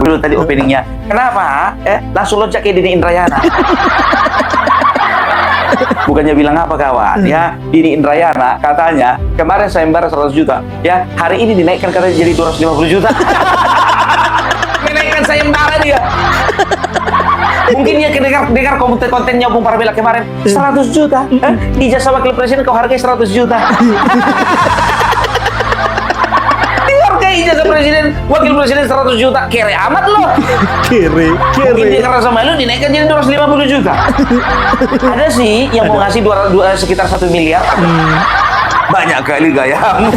Dulu tadi openingnya. Kenapa? Langsung loncat kayak Dini Indrayana. Bukannya bilang apa kawan, ya Dini Indrayana katanya kemarin sayembara 100 juta, ya hari ini dinaikkan katanya jadi 250 juta. Menaikkan sayembara dia. Mungkin dia dengar kontennya Bung Parabela kemarin 100 juta. Ijazah wakil presiden kau hargai 100 juta. Dihargai ijazah presiden, wakil presiden 100 juta. Kere amat loh. Kere. Mungkin dia ngerasa malu dinaikkan jadi 250 juta. Ada sih yang mau ngasih sekitar 1 miliar. Banyak kali gayamu.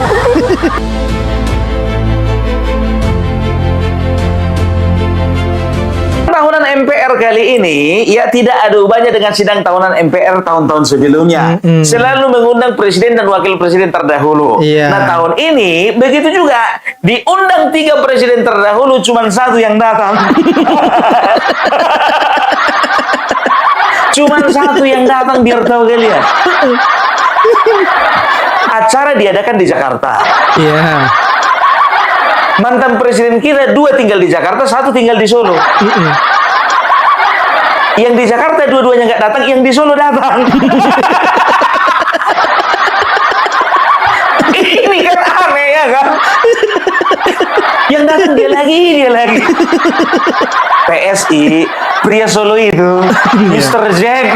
Tahunan MPR kali ini ya tidak ada ubahnya dengan sidang tahunan MPR tahun-tahun sebelumnya. Selalu mengundang presiden dan wakil presiden terdahulu. Nah tahun ini begitu juga, diundang 3 presiden terdahulu, cuma 1 yang datang. Cuma 1 yang datang, biar tahu kalian. Acara diadakan di Jakarta. Mantan presiden kita 2 tinggal di Jakarta, 1 tinggal di Solo. Yang di Jakarta dua-duanya nggak datang, yang di Solo datang. Ini kan aneh ya kan? Yang datang dia lagi. PSI, pria Solo itu, Mr. Jack.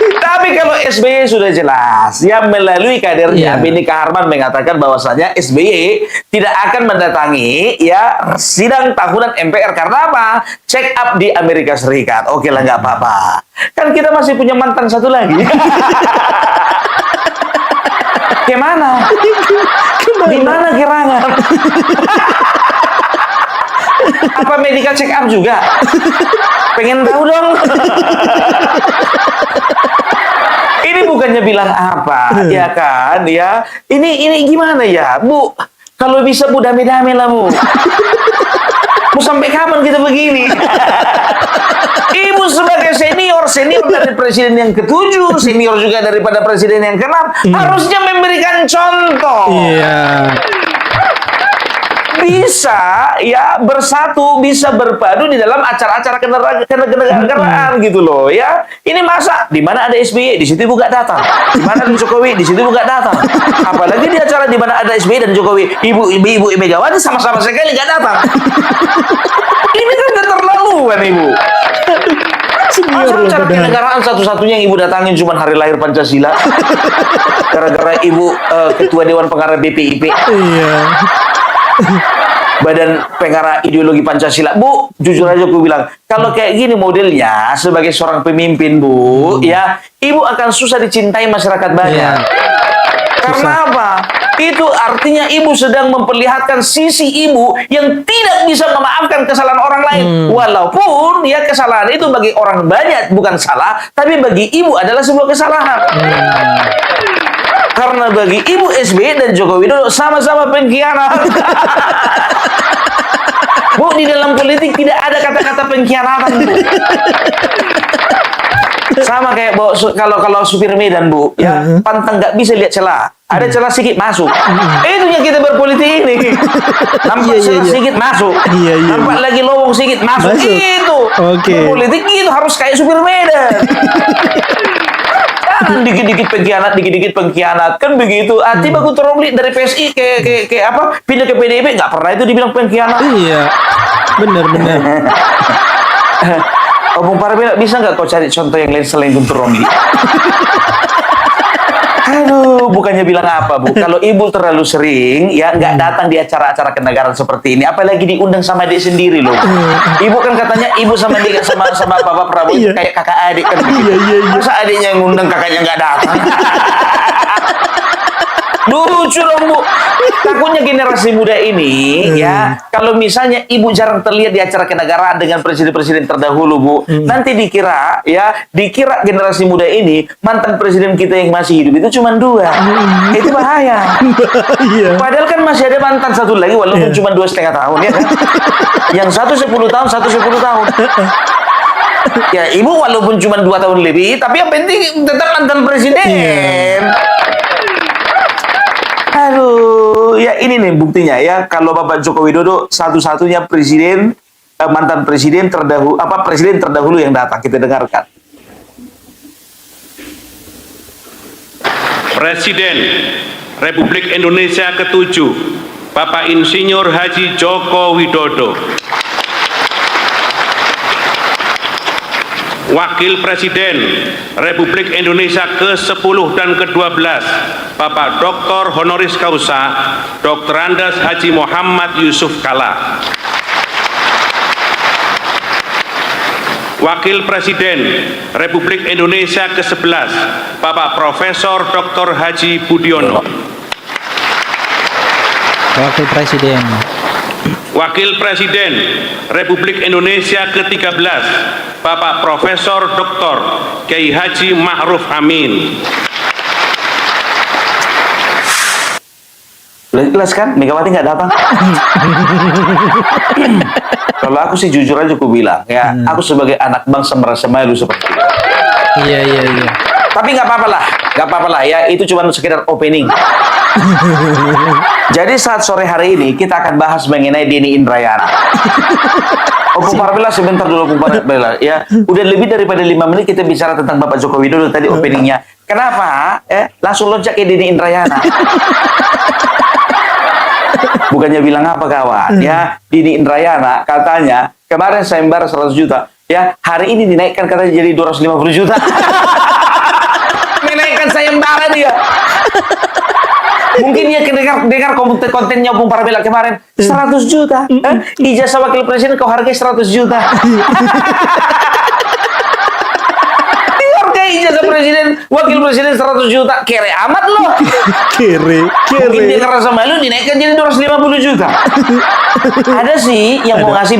Tapi kalau SBY sudah jelas, ya melalui kadernya Benny Kaharman mengatakan bahwasanya SBY tidak akan mendatangi ya sidang tahunan MPR karena apa? Check up di Amerika Serikat. Oke lah, nggak apa-apa. Kan kita masih punya mantan 1 lagi. Kemana? Di mana gerangan? Apa medical check up juga? Pengen tahu dong. Ini bukannya bilang apa, ya kan, ya. Ini gimana ya, Bu? Kalau bisa Bu damai-damai lah, Bu. Mau sampai kapan kita begini? Ibu sebagai senior dari presiden yang ke-7, senior juga daripada presiden yang ke-6, harusnya memberikan contoh. Bisa ya bersatu, bisa berpadu di dalam acara-acara kenegaraan gitu loh ya. Ini masa di mana ada SBY di situ Ibu gak datang, di mana ada Jokowi di situ Ibu gak datang. Apalagi di acara di mana ada SBY dan Jokowi, Ibu Megawati sama-sama sekali gak datang. Ini kan keterlaluan Ibu. Acara kenegaraan satu-satunya yang Ibu datangin cuma hari lahir Pancasila. Gara-gara Ibu ketua Dewan Pengarah BPIP. Badan Pengarah Ideologi Pancasila. Bu, jujur aja aku bilang, kalau kayak gini modelnya sebagai seorang pemimpin, Bu, ya, Ibu akan susah dicintai masyarakat banyak. Karena apa? Itu artinya Ibu sedang memperlihatkan sisi Ibu yang tidak bisa memaafkan kesalahan orang lain. Walaupun ya kesalahan itu bagi orang banyak bukan salah, tapi bagi Ibu adalah sebuah kesalahan. Karena bagi Ibu SBY dan Joko Widodo sama-sama pengkhianat. Bu, di dalam politik tidak ada kata-kata pengkhianatan, Bu. Sama kayak kalau supir Medan, Bu, ya pantang nggak bisa lihat celah. Ada celah sedikit masuk. Itunya kita berpolitik ini. Nampak celah sedikit masuk. Nampak lagi lowong sedikit masuk. Itu. Berpolitik itu harus kayak supir Medan. Dikit-dikit pengkhianat kan begitu. Tiba aku terongli dari PSI ke apa pindah ke PDIP, nggak pernah itu dibilang pengkhianat. Benar. Bung Parabela, bisa nggak kau cari contoh yang lain selain Guntur Romli? Aduh, bukannya bilang apa, Bu? Kalau Ibu terlalu sering ya nggak datang di acara-acara kenegaraan seperti ini, apalagi diundang sama adik sendiri loh. Ibu kan katanya Ibu sama Bapak Prabowo kayak kakak adik kan. Masa adiknya yang ngundang kakaknya nggak datang? Lucu dong, Bu. Takutnya generasi muda ini ya, kalau misalnya Ibu jarang terlihat di acara kenegaraan dengan presiden-presiden terdahulu, Bu, nanti dikira generasi muda ini mantan presiden kita yang masih hidup itu cuma 2. Itu bahaya. Padahal kan masih ada mantan 1 lagi walaupun cuma 2,5 tahun ya kan. Yang 1 10 tahun, 1 10 tahun. Ya, Ibu walaupun cuma 2 tahun lebih, tapi yang penting tetap mantan presiden. Aduh, ya ini nih buktinya ya, kalau Bapak Joko Widodo satu-satunya presiden mantan presiden terdahulu presiden terdahulu yang datang, kita dengarkan. Presiden Republik Indonesia ke-7 Bapak Insinyur Haji Joko Widodo. Wakil Presiden Republik Indonesia ke-10 dan ke-12 Bapak Dr. Honoris Causa Dr. Andes Haji Muhammad Yusuf Kalla. Wakil Presiden Republik Indonesia ke-11 Bapak Profesor Dr. Haji Budiono. Wakil Presiden. Wakil Presiden Republik Indonesia ke-13 Bapak Profesor Dr. Kiai Haji Ma'ruf Amin. Jelas kan, Megawati nggak datang. Kalau aku sih jujur aja aku bilang ya, aku sebagai anak bangsa merasa malu seperti itu. Iya. Tapi nggak apa-apa lah ya, itu cuma sekedar opening. Jadi saat sore hari ini kita akan bahas mengenai Denny Indrayana. Opung Parvila sebentar dulu Opung Parvila ya. Udah lebih daripada 5 menit kita bicara tentang Bapak Joko Widodo tadi openingnya. Kenapa? Langsung loncat ke Denny Indrayana. Bukannya bilang apa kawan ya, Denny Indrayana katanya kemarin sayembara 100 juta ya, hari ini dinaikkan katanya jadi 250 juta. Menaikkan sayembara dia. Mungkin dia dengar kontennya Opung Parvila kemarin 100 juta. Ijazah wakil presiden kau hargai 100 juta. Dihargai ijazah presiden, wakil presiden 100 juta. Kere amat loh. Mungkin dia ngerasa malu dinaikkan jadi 250 juta. Ada sih yang mau ngasih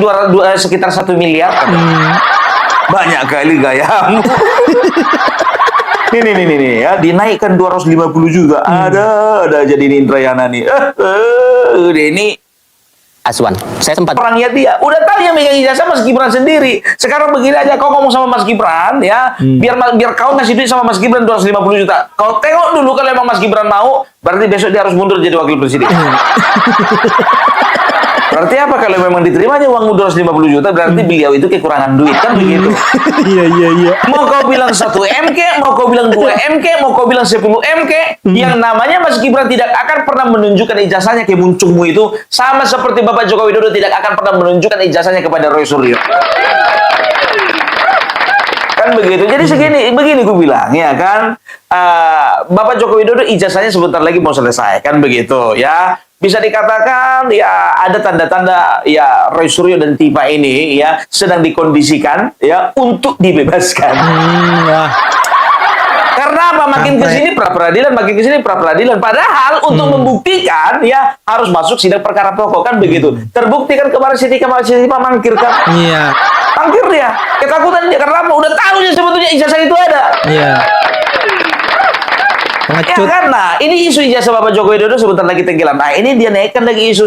sekitar 1 miliar. Banyak kali gayamu. Nih ya, dinaikkan 250 juga. Ada aja Denny Indrayana nih. Denny Aswan, saya sempat orangnya dia udah tahu ya megang ijazah Mas Gibran sendiri. Sekarang begini aja, kau ngomong sama Mas Gibran ya, biar kau ngasih duit sama Mas Gibran 250 juta. Kau tengok dulu kalau emang Mas Gibran mau, berarti besok dia harus mundur jadi wakil presiden. Berarti apa kalau memang diterimanya uang 250 juta, berarti beliau itu kekurangan duit, kan begitu. Iya. Mau kau bilang 1 M ke, mau kau bilang 2 M ke, mau kau bilang 10 M ke, yang namanya Mas Gibran tidak akan pernah menunjukkan ijazahnya ke muncungmu itu, sama seperti Bapak Joko Widodo tidak akan pernah menunjukkan ijazahnya kepada Roy Suryo. Kan begitu. Jadi begini gue bilang ya kan, Bapak Joko Widodo ijazahnya sebentar lagi mau selesai, kan begitu ya. Bisa dikatakan ya ada tanda-tanda ya Roy Suryo dan Tifa ini ya sedang dikondisikan ya untuk dibebaskan. Karena apa? Makin ke sini pra peradilan, makin ke sini pra peradilan. Padahal untuk membuktikan ya harus masuk sidang perkara pokok, kan begitu. Terbukti kan kemarin Siti mangkir kan? Iya. Mangkir dia. Ketakutan dia karena apa? Udah tahu dia sebetulnya ijazah itu ada. Iya. Ya Pengecut. kan, nah ini isu ijazah Bapak Joko Widodo sebentar lagi tenggelam. Nah ini dia naikkan lagi isu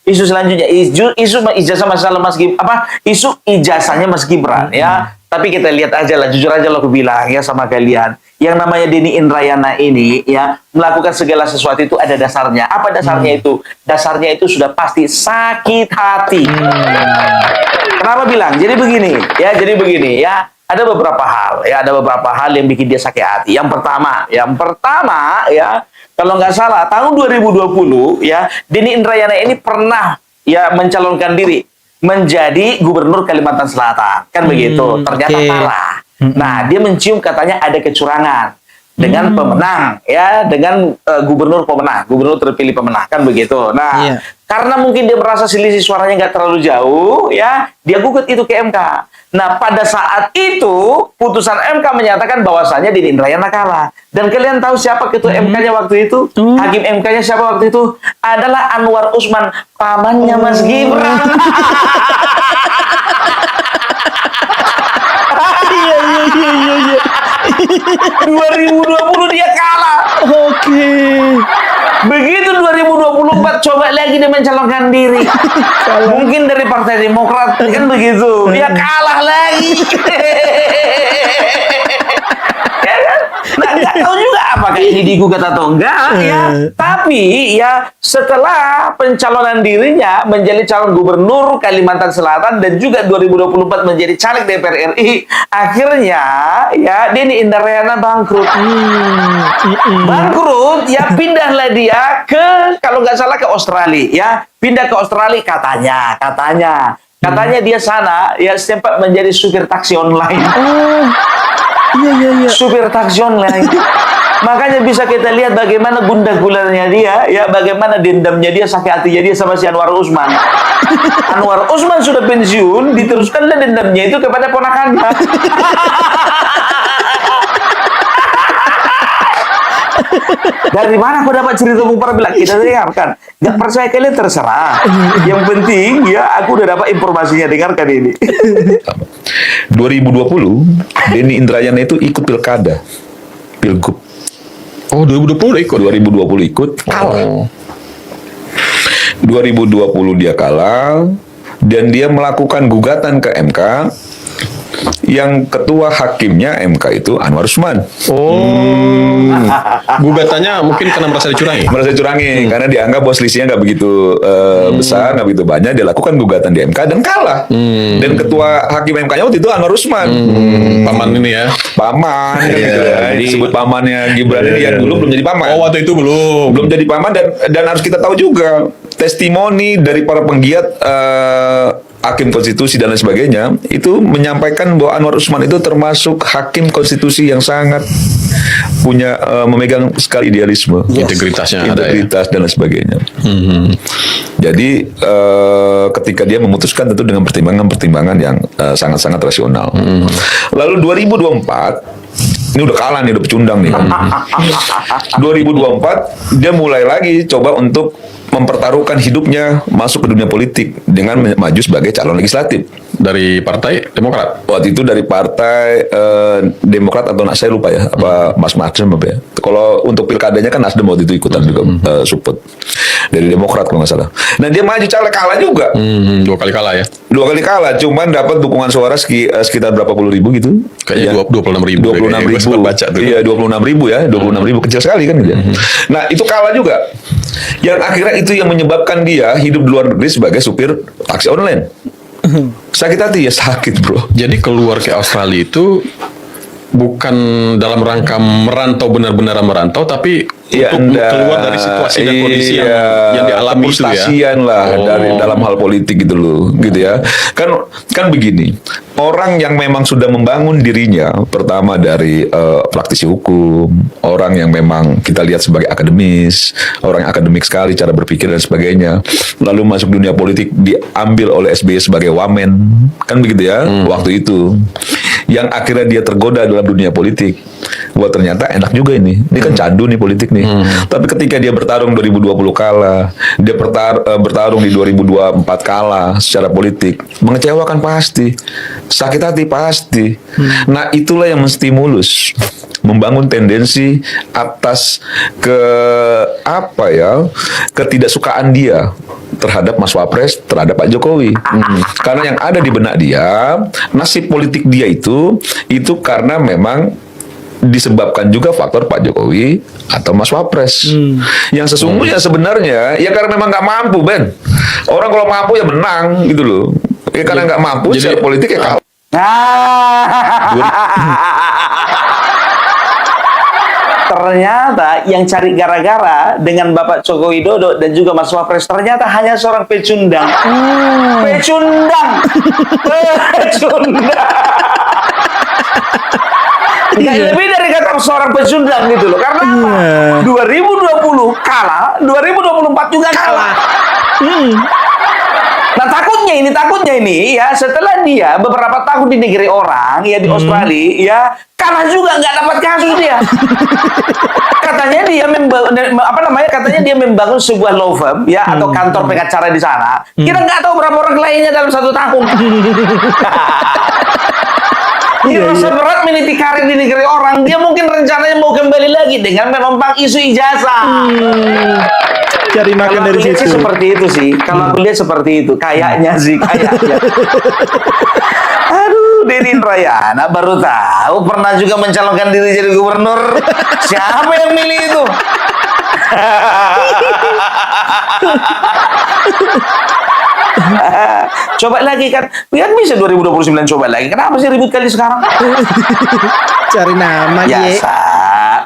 selanjutnya, isu ijazah masalah isu ijazahnya Mas Gibran ya. Tapi kita lihat aja lah, jujur aja lo aku bilang ya sama kalian, yang namanya Denny Indrayana ini ya melakukan segala sesuatu itu ada dasarnya. Apa dasarnya itu? Dasarnya itu sudah pasti sakit hati. Kenapa bilang? Jadi begini ya. Ada beberapa hal yang bikin dia sakit hati. Yang pertama ya, kalau nggak salah tahun 2020 ya, Denny Indrayana ini pernah ya mencalonkan diri menjadi gubernur Kalimantan Selatan, kan begitu. Ternyata kalah. Nah, dia mencium katanya ada kecurangan dengan pemenang ya, dengan gubernur terpilih pemenang, kan begitu. Nah, karena mungkin dia merasa selisih suaranya nggak terlalu jauh ya, dia gugat itu ke MK. Nah, pada saat itu putusan MK menyatakan bahwasannya Denny Indrayana kalah. Dan kalian tahu siapa ketua MK-nya waktu itu? Hakim MK-nya siapa waktu itu? Adalah Anwar Usman, pamannya Mas Gibran. Iya. 2020 dia kalah. Oke. Begitu 2024 coba lagi dia mencalonkan diri. Mungkin dari Partai Demokrat, kan begitu. Dia kalah lagi. Ya kan? Nah, nggak tahu juga apakah ini digugat atau enggak ya. Tapi ya setelah pencalonan dirinya menjadi calon gubernur Kalimantan Selatan dan juga 2024 menjadi caleg DPR RI, akhirnya ya Denny Indrayana bangkrut. Bangkrut, ya pindahlah dia ke, kalau nggak salah ke Australia ya. Pindah ke Australia katanya dia sana ya sempat menjadi supir taksi online. Iya. Supir taksi online. Makanya bisa kita lihat bagaimana gundah gulannya dia, ya bagaimana dendamnya dia, sakit hatinya dia sama si Anwar Usman. Anwar Usman sudah pensiun, diteruskanlah dendamnya itu kepada ponakannya. Dari mana kau dapat cerita Bupar bilang? Kita dengarkan. Gak percaya kalian terserah. Yang penting ya aku udah dapat informasinya, dengarkan ini. 2020 Denny Indrayana itu ikut pilkada, pilgub. Oh, 2020 ikut. 2020 ikut, kalah. 2020 dia kalah dan dia melakukan gugatan ke MK. Yang ketua hakimnya MK itu Anwar Usman. Gugatannya mungkin karena merasa dicurangi. Merasa dicurangi karena dianggap bahwa selisihnya nggak begitu besar, nggak begitu banyak. Dia lakukan gugatan di MK dan kalah. Dan ketua hakim MK-nya waktu itu Anwar Usman. Paman ini ya. Paman kan gitu ya. Disebut pamannya Gibran ini yang dulu belum jadi paman. Oh, waktu itu belum Belum jadi paman dan harus kita tahu juga testimoni dari para penggiat hakim konstitusi dan lain sebagainya itu menyampaikan bahwa Anwar Usman itu termasuk hakim konstitusi yang sangat punya memegang sekali idealisme, Integritasnya ada ya. integritas dan lain sebagainya. Jadi ketika dia memutuskan tentu dengan pertimbangan-pertimbangan yang sangat-sangat rasional. Lalu 2024 ini udah kalah nih, udah pecundang nih. 2024 dia mulai lagi coba untuk mempertaruhkan hidupnya masuk ke dunia politik dengan maju sebagai calon legislatif dari Partai Demokrat. waktu itu dari Partai Demokrat atau saya lupa ya apa Mas Nasdem apa ya. Kalau untuk pilkadanya kan Nasdem waktu itu ikutan juga support dari Demokrat kalau nggak salah. Nah dia maju caleg kalah juga. 2 kali kalah ya. 2 kali kalah, cuman dapat dukungan suara sekitar berapa puluh ribu gitu. Kayaknya 26.000. 26.000. Baca tuh. Iya, 26.000 ya, 26.000 kecil sekali kan gitu. Nah, itu kalah juga. Yang akhirnya itu yang menyebabkan dia hidup di luar negeri sebagai supir taksi online. Sakit hati ya, sakit, Bro. Jadi keluar ke Australia itu bukan dalam rangka merantau, benar-benar merantau, tapi untuk keluar dari situasi dan kondisi yang dialami itu ya. Frustasian lah dari dalam hal politik gitu loh, gitu ya. Kan begini, orang yang memang sudah membangun dirinya, pertama dari praktisi hukum, orang yang memang kita lihat sebagai akademis, orang yang akademik sekali cara berpikir dan sebagainya, lalu masuk dunia politik diambil oleh SBY sebagai wamen, kan begitu ya, waktu itu. Yang akhirnya dia tergoda dalam dunia politik. Wah ternyata enak juga ini kan candu nih politik nih. Tapi ketika dia bertarung 2020 kalah, dia bertarung di 2024 kalah secara politik, mengecewakan pasti, sakit hati pasti. Nah itulah yang menstimulus, membangun tendensi atas ketidaksukaan dia terhadap Mas Wapres, terhadap Pak Jokowi. Karena yang ada di benak dia, nasib politik dia itu karena memang disebabkan juga faktor Pak Jokowi atau Mas Wapres. Yang sesungguhnya sebenarnya ya karena memang nggak mampu, Ben. Orang kalau mampu ya menang gitu loh. Ya karena nggak mampu secara politik ya kalah. Ternyata yang cari gara-gara dengan Bapak Joko Widodo dan juga Mas Wapres ternyata hanya seorang pecundang. Pecundang. Nggak lebih dari kata seorang pecundang gitu loh. Karena apa? 2020 kalah, 2024 juga kalah. Nah takutnya ini ya setelah dia beberapa tahun di negeri orang ya di Australia ya kalah juga nggak dapat kasus dia. Katanya dia katanya dia membangun sebuah law firm ya atau kantor pengacara di sana. Kita nggak tahu berapa orang kliennya dalam 1 tahun. Dia seberat meniti karir di negeri orang, dia mungkin rencananya mau kembali lagi dengan menumpang isu ijazah. Cari makan Kalau dari aku lihat sih situ. seperti itu sih. Kalau aku lihat seperti itu, kayaknya sih, kayaknya. Aduh, Denny Indrayana baru tahu pernah juga mencalonkan diri jadi gubernur. Siapa yang milih itu? Coba lagi kan, bisa 2029 coba lagi. Kenapa sih ribut kali sekarang? Cari nama ye. Biasa,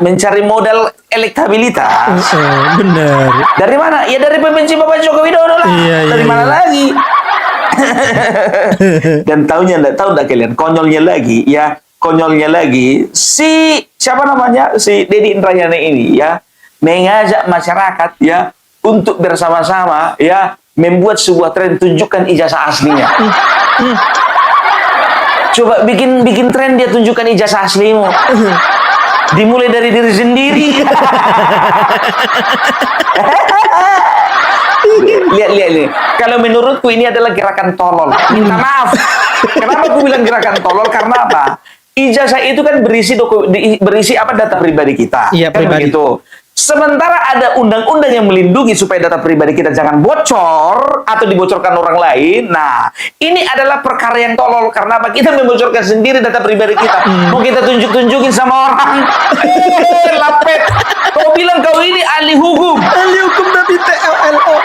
mencari modal elektabilitas. Bener. Dari mana? Ya dari pembenci Bapak Joko Widodo lah. Iya, Dari iya, mana iya. lagi? Dan tahu nggak kalian? Konyolnya lagi, si siapa namanya? Si Denny Indrayana ini ya mengajak masyarakat ya untuk bersama-sama ya membuat sebuah tren tunjukkan ijazah aslinya. Coba bikin tren dia tunjukkan ijazah aslimu. Dimulai dari diri sendiri. Lihat nih. Kalau menurutku ini adalah gerakan tolol. Minta maaf. Kenapa aku bilang gerakan tolol? Karena apa? Ijazah itu kan berisi apa data pribadi kita. Iya, Kan pribadi. begitu. Sementara ada undang-undang yang melindungi supaya data pribadi kita jangan bocor atau dibocorkan orang lain. Nah, ini adalah perkara yang tolol. Karena apa? Kita membocorkan sendiri data pribadi kita. Mau kita tunjukin sama orang. Lapet. Kau bilang kau ini ahli hukum. Ahli hukum tapi TLOL.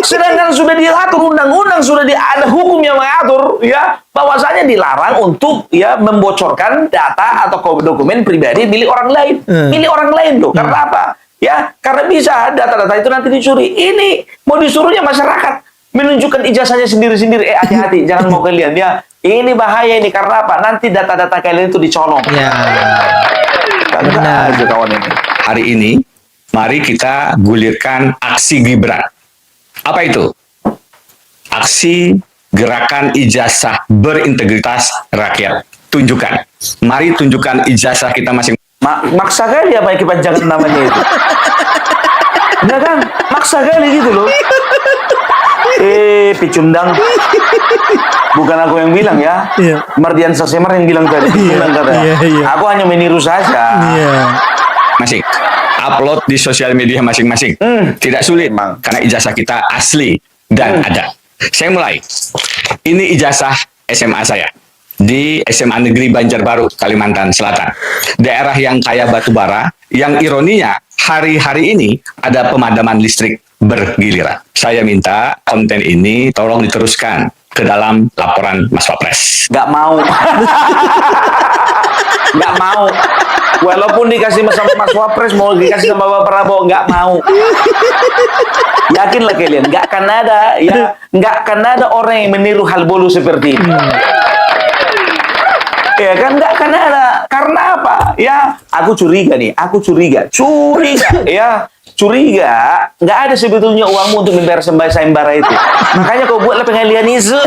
Sedangkan sudah diatur undang-undang, ada hukum yang mengatur ya bahwasanya dilarang untuk ya membocorkan data atau dokumen pribadi milik orang lain. Milik orang lain loh. Karena apa? Ya, karena bisa data-data itu nanti dicuri. Ini mau disuruhnya masyarakat menunjukkan ijazahnya sendiri-sendiri. Hati-hati, jangan mau kalian ya. Ini bahaya ini karena apa? Nanti data-data kalian itu dicolong. Ya. Benar aja kawan ini. Hari ini, mari kita gulirkan aksi Gibran. Apa itu? Aksi gerakan ijazah berintegritas rakyat. Tunjukkan. Mari tunjukkan ijazah kita masing. Maksa kali apa yang kepanjangan namanya itu? Enggak kan? Maksa kali gitu loh. Picundang. Bukan aku yang bilang ya. Iya. Mardian Sasemar yang bilang tadi. Bilang katanya. Iya. Aku hanya meniru saja. Iya. Masing. Upload di sosial media masing-masing. Tidak sulit, karena ijazah kita asli dan ada. Saya mulai. Ini ijazah SMA saya. Di SMA Negeri Banjarbaru, Kalimantan Selatan. Daerah yang kaya batu bara, yang ironinya hari-hari ini ada pemadaman listrik bergiliran. Saya minta konten ini tolong diteruskan ke dalam laporan Mas Wapres. Nggak mau. Nggak mau. Walaupun dikasih sama Mas Wapres, mau dikasih sama Bapak Prabowo, nggak mau. Yakinlah kalian, nggak akan ada ya, nggak akan ada orang yang meniru hal bolu seperti ini. Ya kan nggak akan ada. Karena apa? Ya, aku curiga nih. Ya, curiga. Nggak ada sebetulnya uangmu untuk membayar sayembara itu. Makanya kau buatlah pengalian isu.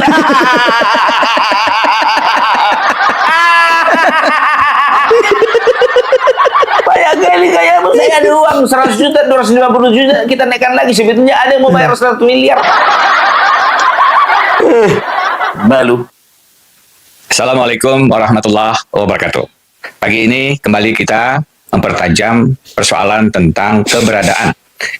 Banyak kali kayak saya ada uang 100 juta, 250 juta, kita naikkan lagi. Sebetulnya ada yang mau bayar 100 miliar. Malu. Assalamualaikum warahmatullahi wabarakatuh. Pagi ini kembali kita mempertajam persoalan tentang keberadaan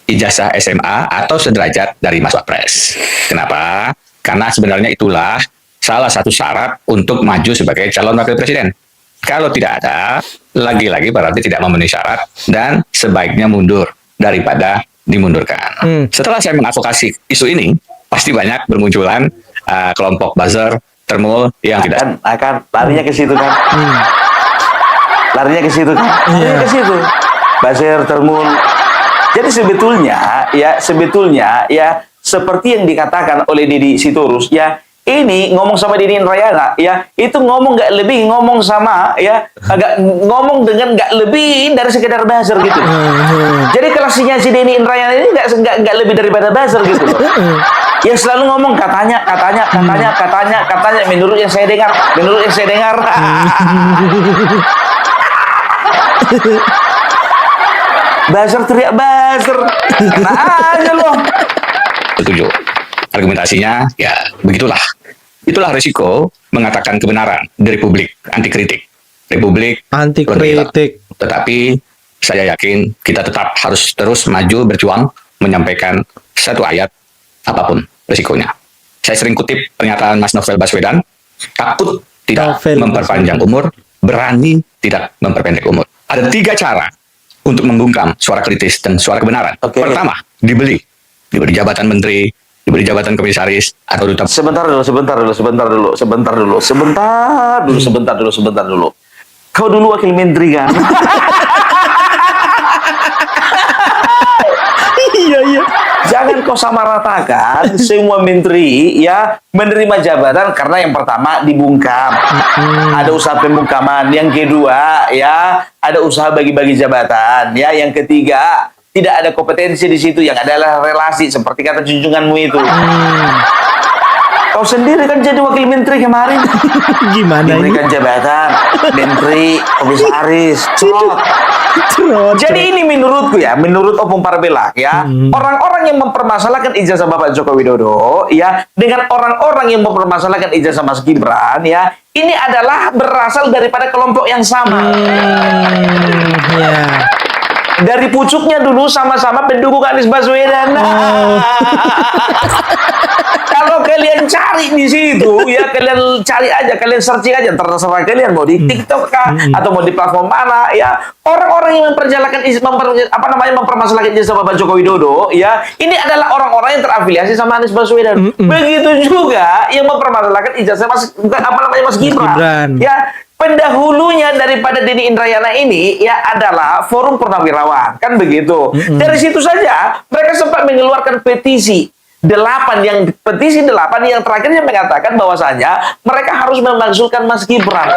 ijazah SMA atau sederajat dari Mas Wapres. Kenapa? Karena sebenarnya itulah salah satu syarat untuk maju sebagai calon wakil presiden. Kalau tidak ada, lagi-lagi berarti tidak memenuhi syarat dan sebaiknya mundur daripada dimundurkan. Setelah saya mengadvokasi isu ini, pasti banyak bermunculan kelompok buzzer, termul yang tidak akan larinya ke situ kan. Larinya ke situ kan. Larinya ke situ. Buzzer, termul. Jadi sebetulnya ya seperti yang dikatakan oleh Deddy Sitorus ya, ini ngomong sama Denny Indrayana ya, itu ngomong nggak lebih ngomong sama ya, agak ngomong dengan nggak lebih dari sekedar buzzer gitu. Jadi kelasnya si Denny Indrayana ini nggak lebih daripada buzzer gitu loh. Yang selalu ngomong katanya menurut yang saya dengar. Buzzer teriak buzzer. Kena aja loh. setuju. Argumentasinya, ya begitulah. Itulah risiko mengatakan kebenaran di Republik anti kritik. Republik Anti lebih kritik. gelap. Tetapi saya yakin kita tetap harus terus maju berjuang menyampaikan satu ayat apapun risikonya. Saya sering kutip pernyataan Mas Novel Baswedan, takut tidak Novel. memperpanjang umur, berani tidak memperpendek umur. Ada 3 cara untuk membungkam suara kritis dan suara kebenaran. Oke. Pertama, diberi jabatan menteri, diberi jabatan komisaris, atau duta. Sebentar dulu. Kau dulu wakil menteri kan? Iya. Jangan kau samaratakan semua menteri ya menerima jabatan karena yang pertama dibungkam. Ada usaha pembungkaman. Yang kedua ya ada usaha bagi-bagi jabatan. Ya yang ketiga tidak ada kompetensi di situ, yang adalah relasi seperti kata junjunganmu itu. Kau sendiri kan jadi wakil menteri kemarin. Gimana ini? Diberikan jabatan menteri, komisaris, cerot. Cerot. Jadi ini menurutku ya, menurut Opung Parbelak ya, orang-orang yang mempermasalahkan ijazah Bapak Joko Widodo ya, dengan orang-orang yang mempermasalahkan ijazah Mas Gibran ya, ini adalah berasal daripada kelompok yang sama. Ya. Dari pucuknya dulu sama-sama pendukung Anies Baswedan. Kalau kalian cari di situ, ya kalian cari aja, kalian searching aja, terserah kalian mau di TikTok kah atau mau di platform mana, ya orang-orang yang mempermasalahkan ijazah Bapak Joko Widodo, ya ini adalah orang-orang yang terafiliasi sama Anies Baswedan. Begitu juga yang mempermasalahkan ijazah Mas Gibran. Ya. Pendahulunya daripada Denny Indrayana ini ya adalah Forum Purnawirawan, kan begitu. Dari situ saja mereka sempat mengeluarkan petisi 8 yang terakhirnya mengatakan bahwasanya mereka harus memakzulkan Mas Gibran.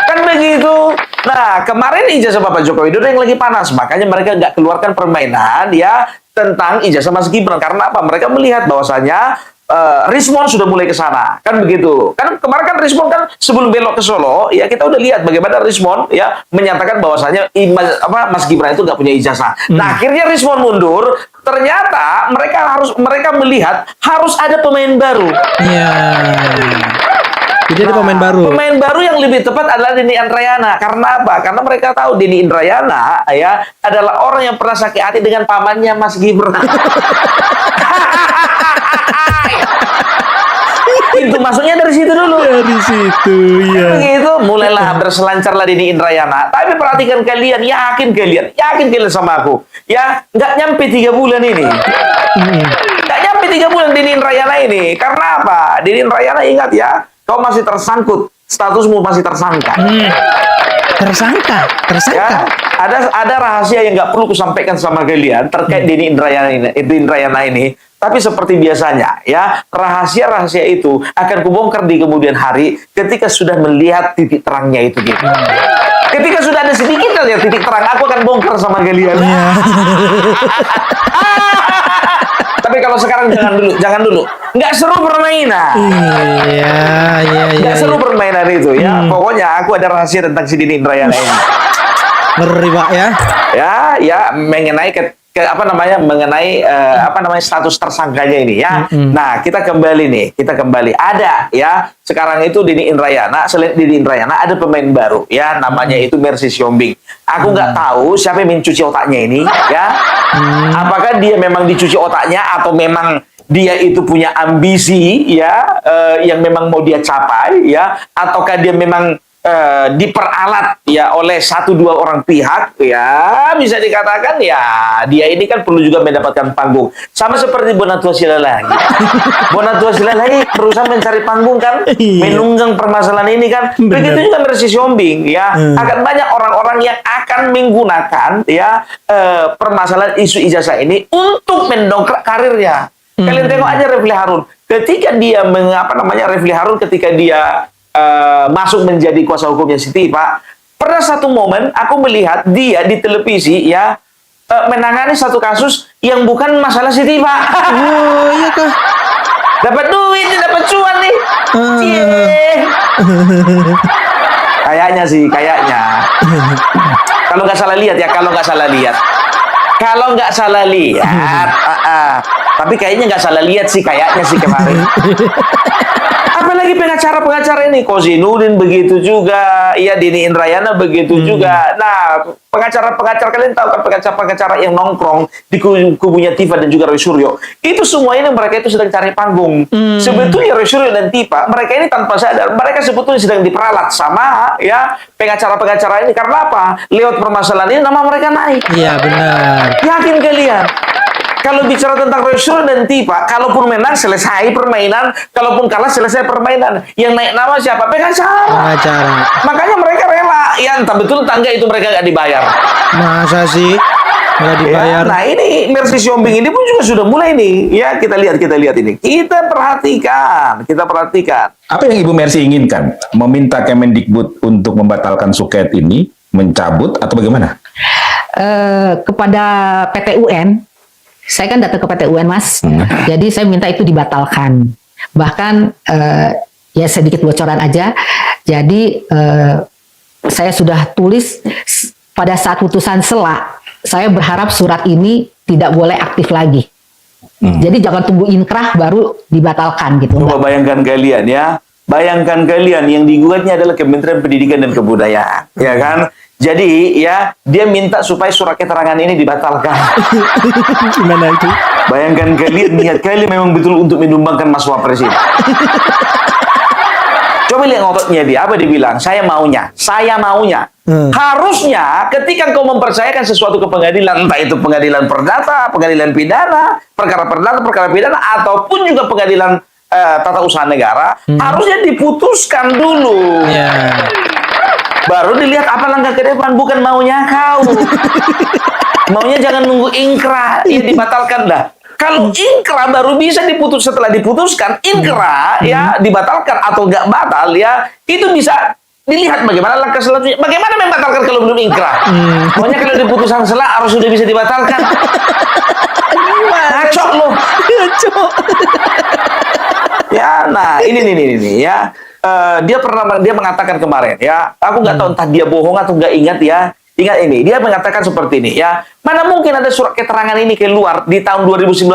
Kan begitu. Nah, kemarin ijazah Bapak Joko Widodo yang lagi panas, makanya mereka nggak keluarkan permainan ya tentang ijazah Mas Gibran. Karena apa? Mereka melihat bahwasanya Rismon sudah mulai ke sana, kan begitu. Kan kemarin kan Rismon kan sebelum belok ke Solo, ya kita udah lihat bagaimana Rismon ya menyatakan bahwasanya Mas Gibran itu nggak punya ijazah. Nah akhirnya Rismon mundur. Ternyata mereka melihat harus ada pemain baru. Iya. Jadi ada pemain baru. Pemain baru yang lebih tepat adalah Denny Indrayana. Karena apa? Karena mereka tahu Denny Indrayana ya adalah orang yang pernah sakit hati dengan pamannya Mas Gibran. Itu maksudnya dari situ dulu. Dari situ, ya. Begitu, mulailah berselancarlah Denny Indrayana. Tapi perhatikan kalian, yakin kalian sama aku. Ya, nggak nyampe 3 bulan ini. Nggak nyampe 3 bulan Denny Indrayana ini. Karena apa? Denny Indrayana ingat ya, kau masih tersangkut. Statusmu masih tersangka. Tersangka. Ya, ada rahasia yang nggak perlu kusampaikan sama kalian terkait Denny Indrayana ini. Tapi seperti biasanya, ya rahasia-rahasia itu akan kubongkar di kemudian hari ketika sudah melihat titik terangnya itu gitu. Ketika sudah ada sedikit saja titik terang, aku akan bongkar sama kalian. Tapi kalau sekarang jangan dulu. Nggak seru permainan. Iya. Nggak seru permainan itu ya. Pokoknya aku ada rahasia tentang si Denny Indrayana ini. Ngeri, Pak ya. Ya mengenai mengenai status tersangkanya ini ya. Nah, kita kembali. Ada ya. Sekarang itu Denny Indrayana, selain Denny Indrayana ada pemain baru ya, namanya itu Mercy Siombing. Aku nggak tahu siapa yang mencuci otaknya ini ya. Apakah dia memang dicuci otaknya atau memang dia itu punya ambisi ya yang memang mau dia capai ya, ataukah dia memang diperalat ya oleh 1-2 orang pihak ya, bisa dikatakan ya dia ini kan perlu juga mendapatkan panggung sama seperti Bonatua Silalagi. Bonatua Silalagi berusaha mencari panggung kan, menunggang permasalahan ini kan. Begitu juga Mercy Siombing ya, akan banyak orang-orang yang akan menggunakan ya permasalahan isu ijazah ini untuk mendongkrak karirnya. Kalian tengok aja Refli Harun ketika dia Refli Harun ketika dia masuk menjadi kuasa hukumnya Siti, Pak. Pernah satu momen aku melihat dia di televisi ya menangani satu kasus yang bukan masalah Siti, Pak. Oh, iya kah? Dapat duit, dapat cuan nih. Kayaknya. Kalau nggak salah lihat. Tapi kayaknya nggak salah lihat sih, kayaknya sih kemarin. Aku Apalagi pengacara-pengacara ini, Kozinudin begitu juga, ya Dini Indrayana begitu juga. Nah, pengacara-pengacara, kalian tahu kan pengacara-pengacara yang nongkrong di kubunya Tifa dan juga Roy Suryo, itu semua ini mereka itu sedang cari panggung. Sebetulnya Roy Suryo dan Tifa, mereka ini tanpa sadar, mereka sebetulnya sedang diperalat sama ya pengacara-pengacara ini. Karena apa? Lewat permasalahan ini nama mereka naik. Iya benar. Yakin kalian? Kalau bicara tentang Roy Suryo dan Tifa, kalaupun menang selesai permainan, kalaupun kalah selesai permainan. Yang naik nama siapa? Pengacara. Pengacara. Makanya mereka rela. Ya entah betul tangga itu mereka nggak dibayar. Masa sih nggak dibayar? Ya, nah ini Mercy Siombing ini pun juga sudah mulai nih. Ya kita lihat ini. Kita perhatikan. Apa yang Ibu Mercy inginkan? Meminta Kemendikbud untuk membatalkan suket ini, mencabut atau bagaimana? Kepada PT UN, saya kan datang ke PT UN, Mas. Jadi saya minta itu dibatalkan. Bahkan ya sedikit bocoran aja. Jadi saya sudah tulis pada saat putusan sela, saya berharap surat ini tidak boleh aktif lagi. Jadi jangan tunggu inkrah baru dibatalkan gitu. Coba bayangkan kalian ya. Bayangkan kalian yang digugatnya adalah Kementerian Pendidikan dan Kebudayaan, ya kan? Jadi ya dia minta supaya surat keterangan ini dibatalkan. Gimana itu? Bayangkan kalian niat kalian memang betul untuk menumbangkan Mas Wapres ini. Coba lihat ngototnya dia, apa dibilang? Saya maunya. Harusnya ketika kau mempercayakan sesuatu ke pengadilan, entah itu pengadilan perdata, pengadilan pidana, perkara perdata, perkara pidana, ataupun juga pengadilan tata usaha negara, harusnya diputuskan dulu. Ya. Baru dilihat apa langkah ke depan, bukan maunya kau. Maunya jangan nunggu ingkrah, ya dibatalkan dah. Kalau ingkrah baru bisa diputus, setelah diputuskan ingkrah ya dibatalkan atau nggak batal ya, itu bisa dilihat bagaimana langkah selanjutnya. Bagaimana membatalkan kalau belum ingkrah? Pokoknya kalau diputusan sela harus sudah bisa dibatalkan. Ngaco loh. Ya, nah ini ya. Dia mengatakan kemarin ya, aku nggak tahu entah dia bohong atau nggak ingat ya. Ingat ini, dia mengatakan seperti ini ya. Mana mungkin ada surat keterangan ini keluar di tahun 2019,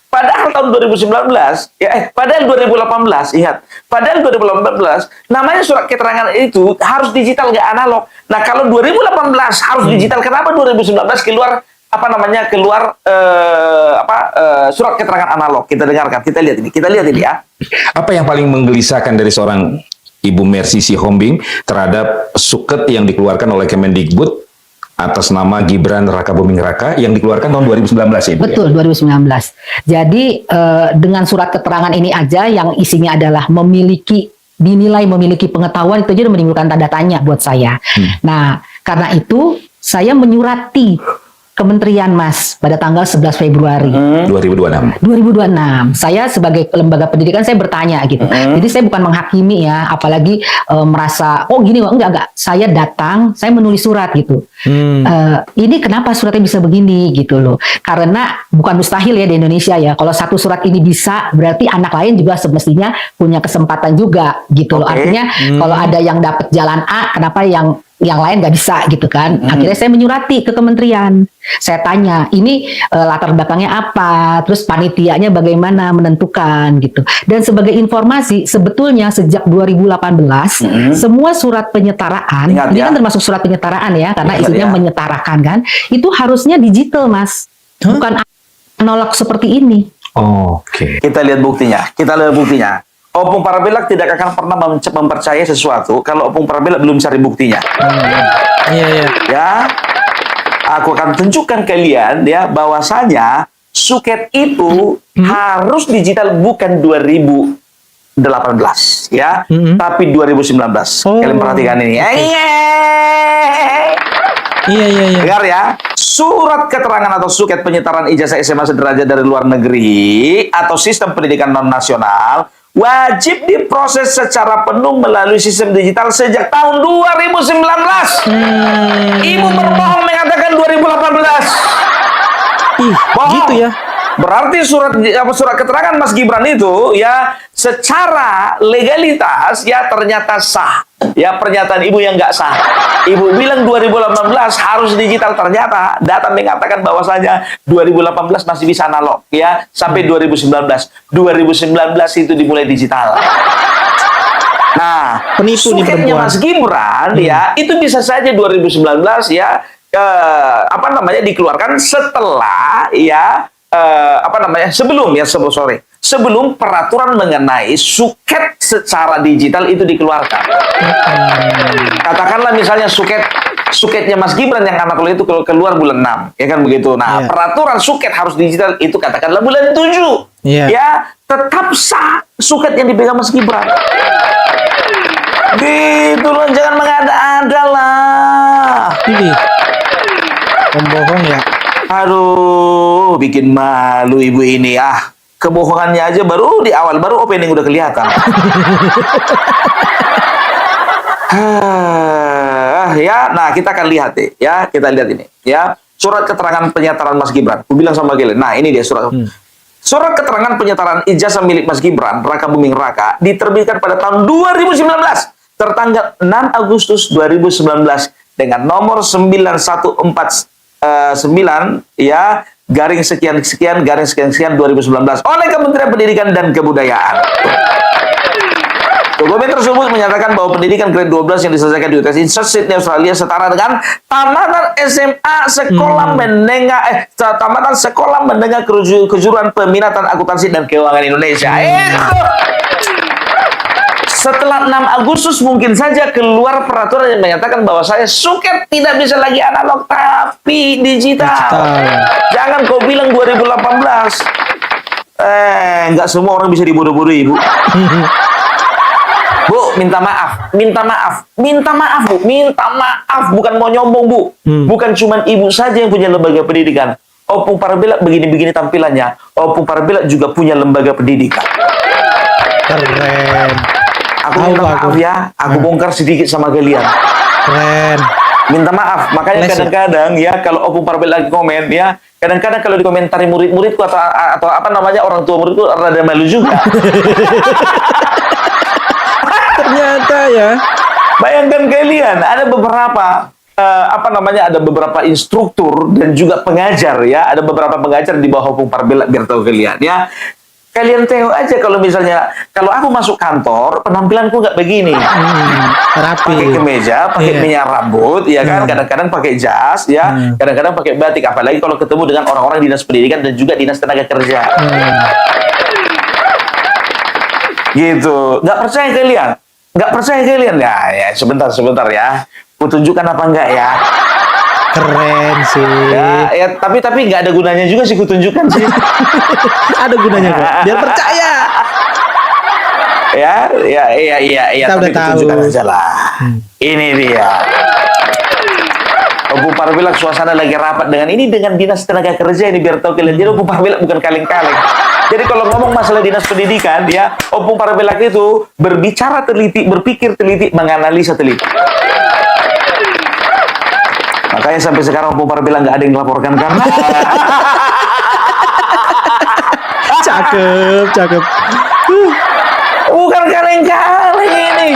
padahal tahun 2019 ya padahal 2018, ingat. Padahal 2018 namanya surat keterangan itu harus digital nggak analog. Nah, kalau 2018 harus digital, kenapa 2019 keluar surat keterangan analog? Kita dengarkan, kita lihat ini ya. Apa yang paling menggelisahkan dari seorang Ibu Mercy Sihombing terhadap suket yang dikeluarkan oleh Kemendikbud atas nama Gibran Rakabuming Raka yang dikeluarkan tahun 2019 ya, Ibu? Betul, 2019. Jadi dengan surat keterangan ini aja yang isinya adalah dinilai memiliki pengetahuan, itu aja udah menimbulkan tanda tanya buat saya. Nah, karena itu saya menyurati Kementerian, Mas, pada tanggal 11 Februari 2026. Saya sebagai lembaga pendidikan saya bertanya gitu. Jadi saya bukan menghakimi ya, apalagi merasa oh gini, enggak. Saya datang, saya menulis surat gitu. Ini kenapa suratnya bisa begini gitu loh. Karena bukan mustahil ya di Indonesia ya. Kalau satu surat ini bisa, berarti anak lain juga semestinya punya kesempatan juga gitu loh. Artinya kalau ada yang dapat jalan A, kenapa yang lain nggak bisa gitu kan. Akhirnya saya menyurati ke kementerian. Saya tanya, ini latar belakangnya apa, terus panitianya bagaimana menentukan gitu. Dan sebagai informasi, sebetulnya sejak 2018 semua surat penyetaraan, ini kan termasuk surat penyetaraan ya, karena isinya menyetarakan kan, itu harusnya digital, Mas, bukan analog seperti ini. Oke. Kita lihat buktinya. Opung Parabelak tidak akan pernah mempercayai sesuatu kalau Opung Parabelak belum cari buktinya. Iya. Ya, aku akan tunjukkan kalian ya bahwasanya suket itu harus digital bukan 2018 ya, tapi 2019. Kalian perhatikan ini. Iya. Dengar ya, surat keterangan atau suket penyetaraan ijazah SMA sederajat dari luar negeri atau sistem pendidikan non nasional wajib diproses secara penuh melalui sistem digital sejak tahun 2019. Ibu berbohong mengatakan 2018. Bohong. Gitu ya. Berarti surat keterangan Mas Gibran itu ya secara legalitas ya ternyata sah. Ya pernyataan ibu yang nggak sah. Ibu bilang 2018 harus digital, ternyata data mengatakan bahwasanya 2018 masih bisa analog ya sampai 2019. 2019 itu dimulai digital. Nah, Penipu nih suketnya perempuan. Mas Gibran ya itu bisa saja 2019 ya dikeluarkan setelah ya sebelum peraturan mengenai suket secara digital itu dikeluarkan. Katakanlah misalnya suketnya Mas Gibran yang anak lo itu keluar bulan 6, ya kan begitu. Nah, Iya. peraturan suket harus digital itu katakanlah bulan 7. Iya. Ya, tetap sah suket yang dipegang Mas Gibran. Gitu loh, jangan mengada-ada lah. Ini pembohong ya. Aduh, bikin malu ibu ini. Kebohongannya aja baru di awal, baru opening udah kelihatan. Ya, nah kita akan lihat deh, ya kita lihat ini, ya surat keterangan penyataan Mas Gibran. Aku bilang sama kalian, nah ini dia surat keterangan penyataan ijazah milik Mas Gibran Raka Buming Raka diterbitkan pada tahun 2019 tertanggal 6 Agustus 2019 dengan nomor 9149 ya garing sekian 2019 oleh Kementerian Pendidikan dan Kebudayaan. Dokumen tersebut menyatakan bahwa pendidikan grade 12 yang diselesaikan di UTS Sydney Australia setara dengan tamatan SMA sekolah tamatan sekolah menengah kejuruan peminatan akuntansi dan keuangan Indonesia. Itu setelah 6 Agustus mungkin saja keluar peraturan yang menyatakan bahwa saya suket tidak bisa lagi analog tapi digital. Jangan kau bilang 2018. Nggak semua orang bisa dibodoh-bodohi, Bu. Bu, minta maaf, Bu, minta maaf, bukan mau nyombong, Bu. Bukan cuma ibu saja yang punya lembaga pendidikan. Opung Parabela begini-begini tampilannya. Opung Parabela juga punya lembaga pendidikan. Keren. Aku minta maaf ya, aku bongkar sedikit sama kalian. Keren. Minta maaf, makanya kadang-kadang ya kalau Opung Parabela lagi komen ya, kadang-kadang kalau dikomentari murid-muridku atau orang tua muridku rada malu juga. Ternyata ya. Bayangkan kalian, ada beberapa ada beberapa instruktur dan juga pengajar ya, ada beberapa pengajar di bawah Opung Parabela biar tahu kalian ya. Kalian tengok aja kalau aku masuk kantor, penampilanku nggak begini. Rapi. Pakai kemeja, pakai minyak rambut, ya kan, kadang-kadang pakai jas, ya, kadang-kadang pakai batik, apalagi kalau ketemu dengan orang-orang dinas pendidikan dan juga dinas tenaga kerja. Gitu. Nggak percaya kalian? Ya, sebentar ya. Kutunjukkan apa enggak ya? Keren sih. Ya, tapi nggak ada gunanya juga sih kutunjukkan sih. Ada gunanya kok. Biar percaya. Iya. Kita Tapi udah tahu. kutunjukkan aja lah. Ini dia. Opung Parabela suasana lagi rapat dengan dinas tenaga kerja ini biar tahu kalian. Jadi Opung Parabela bukan kaleng-kaleng. Jadi kalau ngomong masalah dinas pendidikan, ya Opung Parabela itu berbicara teliti, berpikir teliti, menganalisa teliti. Makanya sampai sekarang Opung Parabela nggak ada yang melaporkan karena Cakep. bukan kaleng-kaleng ini.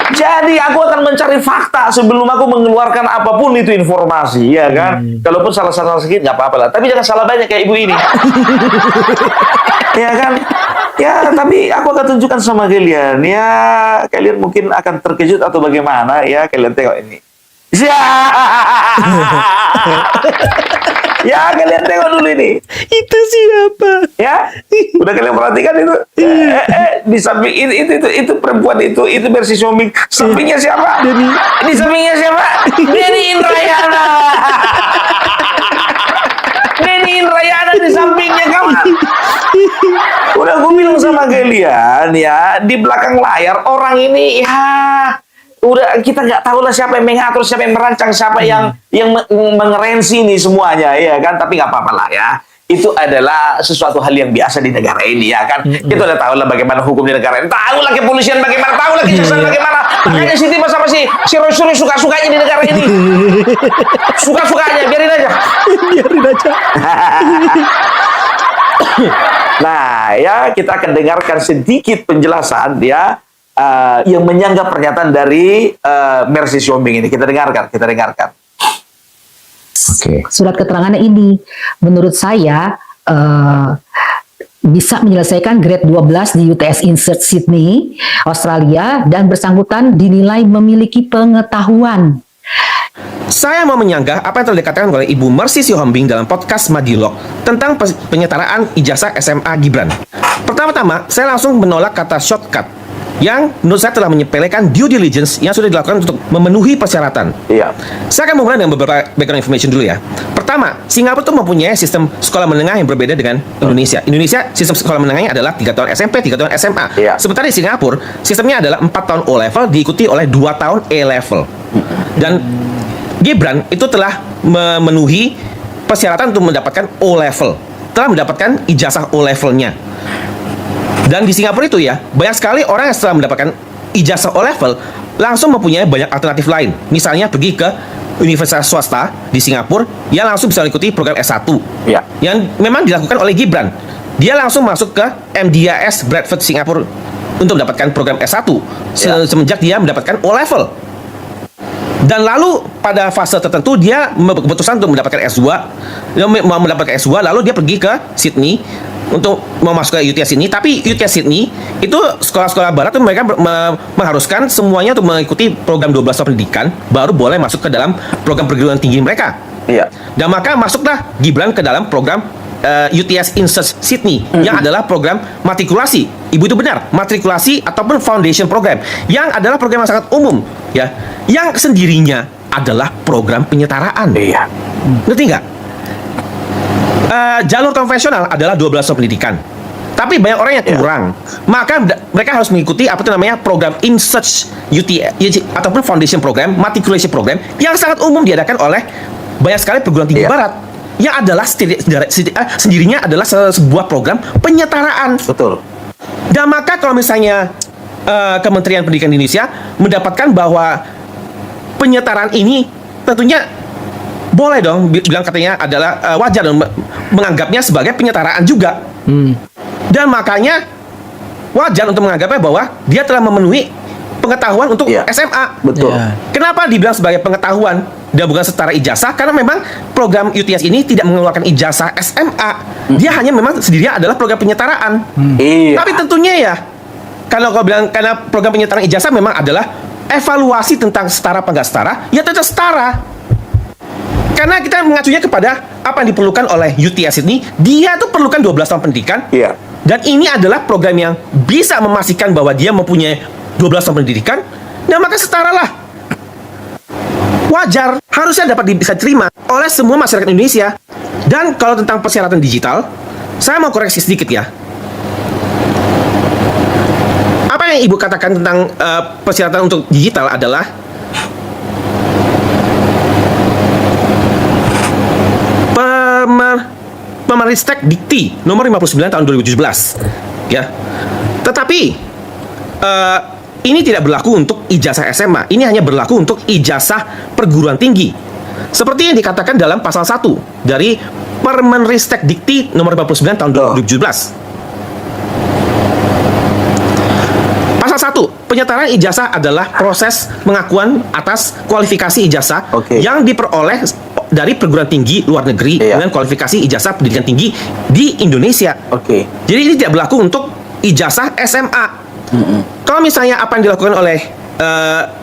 Jadi aku akan mencari fakta sebelum aku mengeluarkan apapun itu informasi, ya kan? Kalaupun salah sedikit nggak apa-apa lah. Tapi jangan salah banyak kayak ibu ini. Ya kan? Ya, tapi aku akan tunjukkan sama kalian. Ya, kalian mungkin akan terkejut atau bagaimana? Ya, kalian tengok ini. Ya, kalian tengok dulu ini. Itu siapa? Ya, udah kalian perhatikan itu. Di samping itu perempuan itu versi Xiaomi. Sampingnya siapa? Di sampingnya siapa? Denny Indrayana. Denny Indrayana di sampingnya kawan. Udah gue bilang sama kalian ya, di belakang layar orang ini ya udah kita nggak tahu lah siapa yang mengatur, siapa yang merancang, siapa yang mengerensi ini semuanya ya kan, tapi nggak apa-apa lah ya. Itu adalah sesuatu hal yang biasa di negara ini ya kan. Kita udah tahu lah bagaimana hukum di negara ini, tahu lah kepolisian bagaimana, tahu lah kejaksaan bagaimana. Makanya Siti Mas apa sih si Roy suka-sukanya di negara ini, suka-sukanya biarin aja. Nah ya, kita akan dengarkan sedikit penjelasan ya yang menyanggah pernyataan dari Mercy Siombing ini. Kita dengarkan. Surat keterangannya ini menurut saya bisa menyelesaikan grade 12 di UTS Insert Sydney, Australia, dan bersangkutan dinilai memiliki pengetahuan. Saya mau menyanggah apa yang telah dikatakan oleh Ibu Mercy Sihombing dalam podcast Madilog tentang penyetaraan ijazah SMA Gibran. Pertama-tama, saya langsung menolak kata shortcut yang menurut saya telah menyepelekan due diligence yang sudah dilakukan untuk memenuhi persyaratan. Iya. Saya akan memulai dengan beberapa background information dulu ya. Pertama, Singapura itu mempunyai sistem sekolah menengah yang berbeda dengan Indonesia. Indonesia, sistem sekolah menengahnya adalah 3 tahun SMP, 3 tahun SMA. Iya. Sementara di Singapura, sistemnya adalah 4 tahun O-level diikuti oleh 2 tahun A-level. Dan Gibran itu telah memenuhi persyaratan untuk mendapatkan O-level. Telah mendapatkan ijazah O-levelnya. Dan di Singapura itu ya, banyak sekali orang yang setelah mendapatkan ijazah O-level langsung mempunyai banyak alternatif lain. Misalnya pergi ke universitas swasta di Singapura, dia langsung bisa mengikuti program S1. Ya. Yang memang dilakukan oleh Gibran. Dia langsung masuk ke MDIS Bradford Singapura untuk mendapatkan program S1 semenjak dia mendapatkan O-level. Dan lalu pada fase tertentu dia keputusan untuk mendapatkan S2. Dia mau mendapatkan S2 lalu dia pergi ke Sydney untuk mau masuk ke UTS Sydney. Tapi UTS Sydney itu sekolah-sekolah barat itu mereka mengharuskan semuanya untuk mengikuti program 12 tahun pendidikan baru boleh masuk ke dalam program perguruan tinggi mereka. Iya. Dan maka masuklah Gibran ke dalam program UTS Insert Sydney yang adalah program matrikulasi. Ibu itu benar, matrikulasi ataupun foundation program yang adalah program yang sangat umum ya, yang sendirinya adalah program penyetaraan. Iya. Ngerti nggak? Jalur konvensional adalah 12 tahun pendidikan. Tapi banyak orang yang kurang. Maka mereka harus mengikuti apa itu namanya program Insert UTS ataupun foundation program, matriculation program yang sangat umum diadakan oleh banyak sekali perguruan tinggi barat. Yang adalah sendirinya adalah sebuah program penyetaraan. Betul. Dan maka kalau misalnya Kementerian Pendidikan Indonesia mendapatkan bahwa penyetaraan ini tentunya boleh dong bilang katanya adalah wajar dong menganggapnya sebagai penyetaraan juga. Dan makanya wajar untuk menganggapnya bahwa dia telah memenuhi pengetahuan untuk SMA. Betul. Kenapa dibilang sebagai pengetahuan dan bukan setara ijazah? Karena memang program UTS ini tidak mengeluarkan ijazah SMA. Dia hanya memang sendirinya adalah program penyetaraan. Iya. Tapi tentunya ya, kalau kau bilang karena program penyetaraan ijazah memang adalah evaluasi tentang setara apa enggak setara, ya tentu setara. Karena kita mengacunya kepada apa yang diperlukan oleh UTS ini, dia tuh perlukan 12 tahun pendidikan. Iya. Dan ini adalah program yang bisa memastikan bahwa dia mempunyai 12 tahun pendidikan, dan maka setaralah. Wajar, harusnya dapat bisa diterima oleh semua masyarakat Indonesia. Dan kalau tentang persyaratan digital, saya mau koreksi sedikit ya. Apa yang Ibu katakan tentang persyaratan untuk digital adalah Pemerristek Dikti nomor 59 tahun 2017 ya. Tetapi ini tidak berlaku untuk ijazah SMA. Ini hanya berlaku untuk ijazah perguruan tinggi. Seperti yang dikatakan dalam pasal 1 dari Permenristek Dikti nomor 59 tahun 2017. Pasal 1, penyetaraan ijazah adalah proses pengakuan atas kualifikasi ijazah yang diperoleh dari perguruan tinggi luar negeri dengan kualifikasi ijazah pendidikan tinggi di Indonesia. Jadi ini tidak berlaku untuk ijazah SMA. Kalau misalnya apa yang dilakukan oleh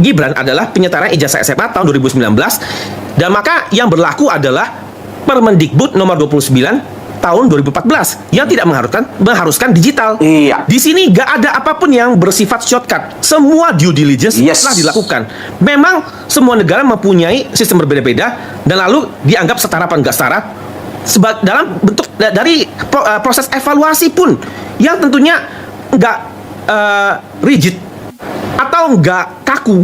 Gibran adalah penyetaraan ijazah SMA tahun 2019, dan maka yang berlaku adalah Permendikbud nomor 29 tahun 2014 yang tidak mengharuskan digital. Iya. Di sini gak ada apapun yang bersifat shortcut. Semua due diligence telah dilakukan. Memang semua negara mempunyai sistem berbeda-beda dan lalu dianggap setara apa enggak setara dalam bentuk dari proses evaluasi pun yang tentunya enggak rigid atau enggak kaku.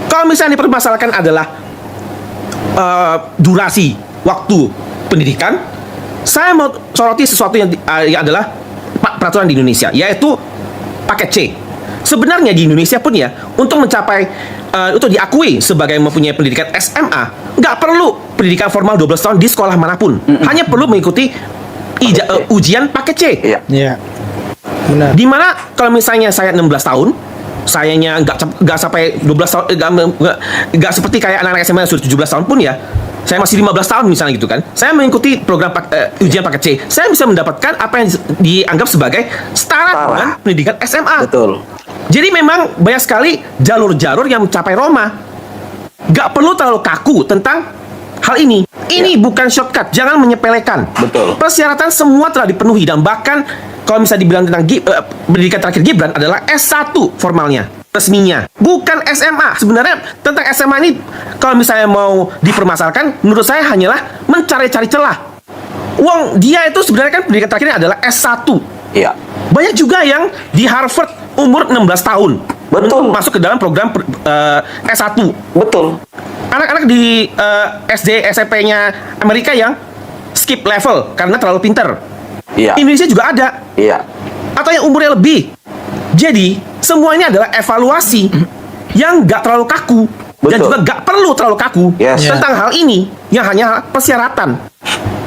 Kalau misalnya dipermasalahkan adalah durasi waktu pendidikan, saya mau soroti sesuatu yang adalah peraturan di Indonesia, yaitu paket C. Sebenarnya di Indonesia pun ya, untuk mencapai untuk diakui sebagai mempunyai pendidikan SMA, nggak perlu pendidikan formal 12 tahun di sekolah manapun. Hanya perlu mengikuti ujian paket C. Iya. Benar. Dimana kalau misalnya saya 16 tahun, sayanya nggak sampai 12 tahun, nggak seperti kayak anak-anak SMA yang sudah 17 tahun pun ya, saya masih 15 tahun misalnya gitu kan, saya mengikuti program ujian paket C, saya bisa mendapatkan apa yang dianggap sebagai setara dengan pendidikan SMA. Betul. Jadi memang banyak sekali jalur-jalur yang mencapai Roma. Gak perlu terlalu kaku tentang hal ini. Ini bukan shortcut, jangan menyepelekan. Betul. Persyaratan semua telah dipenuhi dan bahkan kalau misalnya dibilang tentang pendidikan terakhir Gibran adalah S1 formalnya, resminya, bukan SMA. Sebenarnya tentang SMA ini kalau misalnya mau dipermasalahkan, menurut saya hanyalah mencari-cari celah. Uang dia itu sebenarnya kan pendidikan terakhirnya adalah S1. Iya. Banyak juga yang di Harvard umur 16 tahun. Betul. Masuk ke dalam program S1. Betul. Anak-anak di SD, SMP-nya Amerika yang skip level karena terlalu pinter. Iya. Indonesia juga ada. Iya. Atau yang umurnya lebih. Jadi, semua ini adalah evaluasi yang gak terlalu kaku. Dan Betul. juga gak perlu terlalu kaku Yes. tentang hal ini yang hanya persyaratan.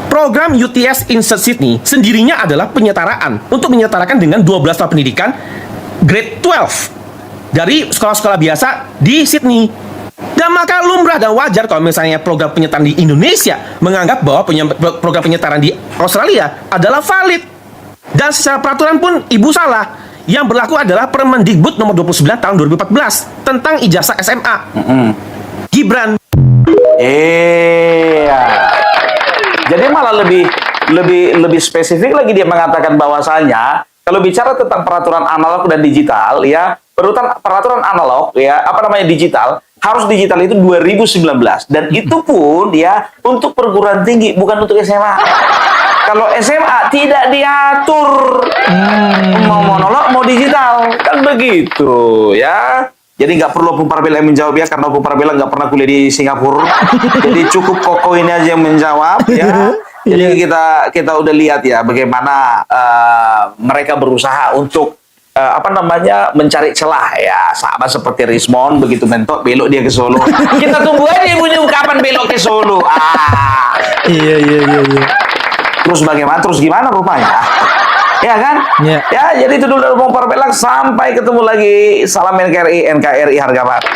Program UTS Insert Sydney sendirinya adalah penyetaraan untuk menyetarakan dengan 12 tahun pendidikan grade 12 dari sekolah-sekolah biasa di Sydney. Dan maka lumrah dan wajar kalau misalnya program penyetaraan di Indonesia menganggap bahwa program penyetaraan di Australia adalah valid. Dan secara peraturan pun ibu salah. Yang berlaku adalah Permendikbud nomor 29 tahun 2014 tentang ijazah SMA. Gibran. Iya. Jadi malah lebih spesifik lagi dia mengatakan bahwasanya kalau bicara tentang peraturan analog dan digital ya, peraturan analog ya, apa namanya digital, harus digital itu 2019 dan itu pun ya untuk perguruan tinggi bukan untuk SMA. Kalau SMA tidak diatur mau monolog mau digital kan begitu ya. Jadi nggak perlu Opung Parbela yang menjawab ya, karena Opung Parbela nggak pernah kuliah di Singapura. Jadi cukup Koko ini aja yang menjawab ya. Jadi kita udah lihat ya bagaimana mereka berusaha untuk apa namanya mencari celah ya, sama seperti Rismond begitu mentok belok dia ke Solo. Kita tunggu aja ibunya kapan belok ke Solo. Iya. Terus bagaimana? Terus gimana rupanya? Ya kan? Ya. Ya, jadi itu dulu Opung Parbela, sampai ketemu lagi. Salam NKRI harga mati.